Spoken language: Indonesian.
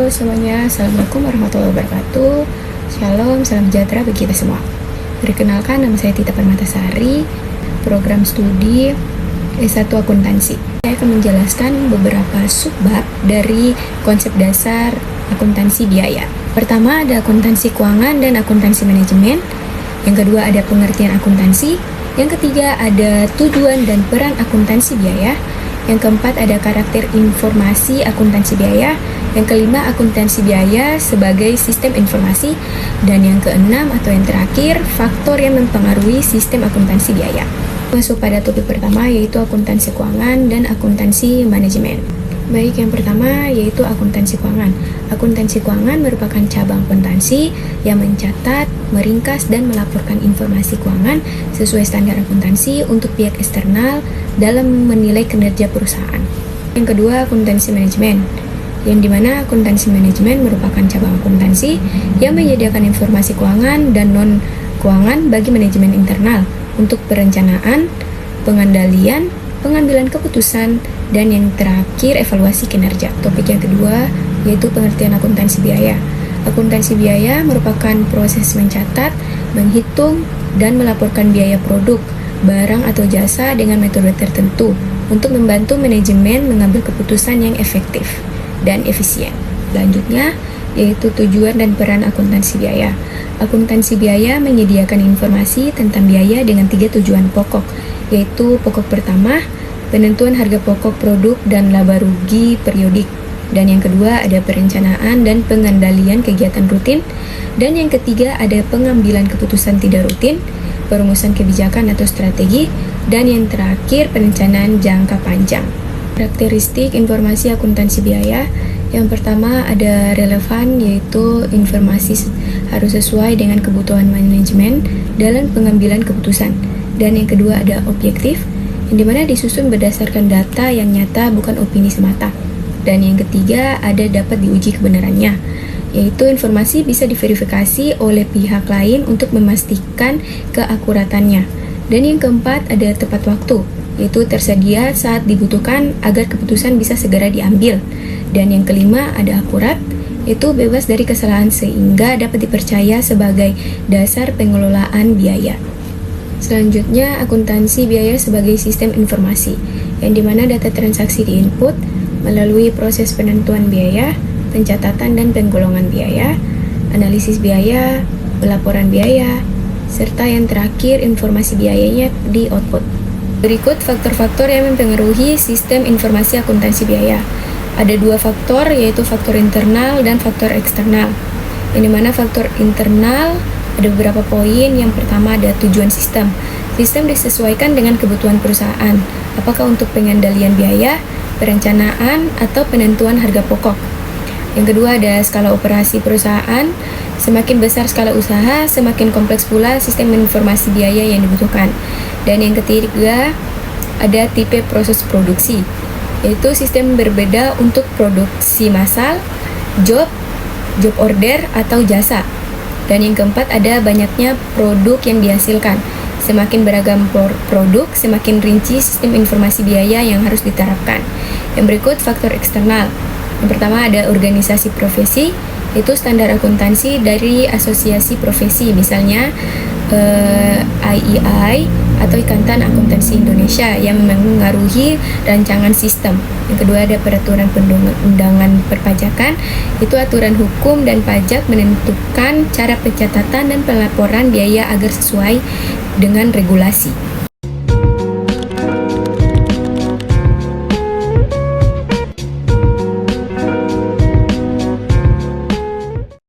Halo semuanya, Assalamualaikum warahmatullahi wabarakatuh. Shalom, salam sejahtera bagi kita semua. Perkenalkan, nama saya Tita Permatasari, program studi S1 Akuntansi. Saya akan menjelaskan beberapa subbab dari konsep dasar akuntansi biaya. Pertama ada akuntansi keuangan dan akuntansi manajemen. Yang kedua ada pengertian akuntansi. Yang ketiga ada tujuan dan peran akuntansi biaya. Yang keempat ada karakter informasi akuntansi biaya. Yang kelima akuntansi biaya sebagai sistem informasi. Dan yang keenam atau yang terakhir faktor yang mempengaruhi sistem akuntansi biaya. Masuk pada topik pertama yaitu akuntansi keuangan dan akuntansi manajemen. Baik, yang pertama yaitu akuntansi keuangan. Akuntansi keuangan merupakan cabang akuntansi yang mencatat, meringkas, dan melaporkan informasi keuangan sesuai standar akuntansi untuk pihak eksternal dalam menilai kinerja perusahaan. Yang kedua, akuntansi manajemen, yang dimana akuntansi manajemen merupakan cabang akuntansi yang menyediakan informasi keuangan dan non-keuangan bagi manajemen internal untuk perencanaan, pengendalian, pengambilan keputusan, dan yang terakhir evaluasi kinerja. Topik yang kedua yaitu pengertian akuntansi biaya. Akuntansi biaya merupakan proses mencatat, menghitung, dan melaporkan biaya produk, barang atau jasa dengan metode tertentu untuk membantu manajemen mengambil keputusan yang efektif dan efisien. Selanjutnya yaitu tujuan dan peran akuntansi biaya. Akuntansi biaya menyediakan informasi tentang biaya dengan 3 tujuan pokok, yaitu pokok pertama, penentuan harga pokok produk dan laba rugi periodik. Dan yang kedua ada perencanaan dan pengendalian kegiatan rutin. Dan yang ketiga ada pengambilan keputusan tidak rutin, perumusan kebijakan atau strategi. Dan yang terakhir perencanaan jangka panjang. Karakteristik informasi akuntansi biaya. Yang pertama ada relevan, yaitu informasi harus sesuai dengan kebutuhan manajemen dalam pengambilan keputusan. Dan yang kedua ada objektif, yang dimana disusun berdasarkan data yang nyata bukan opini semata. Dan yang ketiga ada dapat diuji kebenarannya, yaitu informasi bisa diverifikasi oleh pihak lain untuk memastikan keakuratannya. Dan yang keempat ada tepat waktu, yaitu tersedia saat dibutuhkan agar keputusan bisa segera diambil. Dan yang kelima ada akurat, yaitu bebas dari kesalahan sehingga dapat dipercaya sebagai dasar pengelolaan biaya. Selanjutnya, akuntansi biaya sebagai sistem informasi, yang dimana data transaksi diinput melalui proses penentuan biaya, pencatatan dan penggolongan biaya, analisis biaya, pelaporan biaya, serta yang terakhir informasi biayanya di output. Berikut faktor-faktor yang mempengaruhi sistem informasi akuntansi biaya. Ada 2 faktor, yaitu faktor internal dan faktor eksternal. Yang dimana faktor internal ada beberapa poin. Yang pertama ada tujuan sistem. Sistem disesuaikan dengan kebutuhan perusahaan, apakah untuk pengendalian biaya, perencanaan, atau penentuan harga pokok. Yang kedua ada skala operasi perusahaan. Semakin besar skala usaha, semakin kompleks pula sistem informasi biaya yang dibutuhkan. Dan yang ketiga ada tipe proses produksi, yaitu sistem berbeda untuk produksi massal, job order, atau jasa. Dan yang keempat ada banyaknya produk yang dihasilkan. Semakin beragam produk, semakin rinci sistem informasi biaya yang harus diterapkan. Yang berikut faktor eksternal. Yang pertama ada organisasi profesi, itu standar akuntansi dari asosiasi profesi, misalnya IEI atau Ikatan Akuntansi Indonesia yang mengaruhi rancangan sistem. Yang kedua ada peraturan perundang-undangan perpajakan, itu aturan hukum dan pajak menentukan cara pencatatan dan pelaporan biaya agar sesuai dengan regulasi.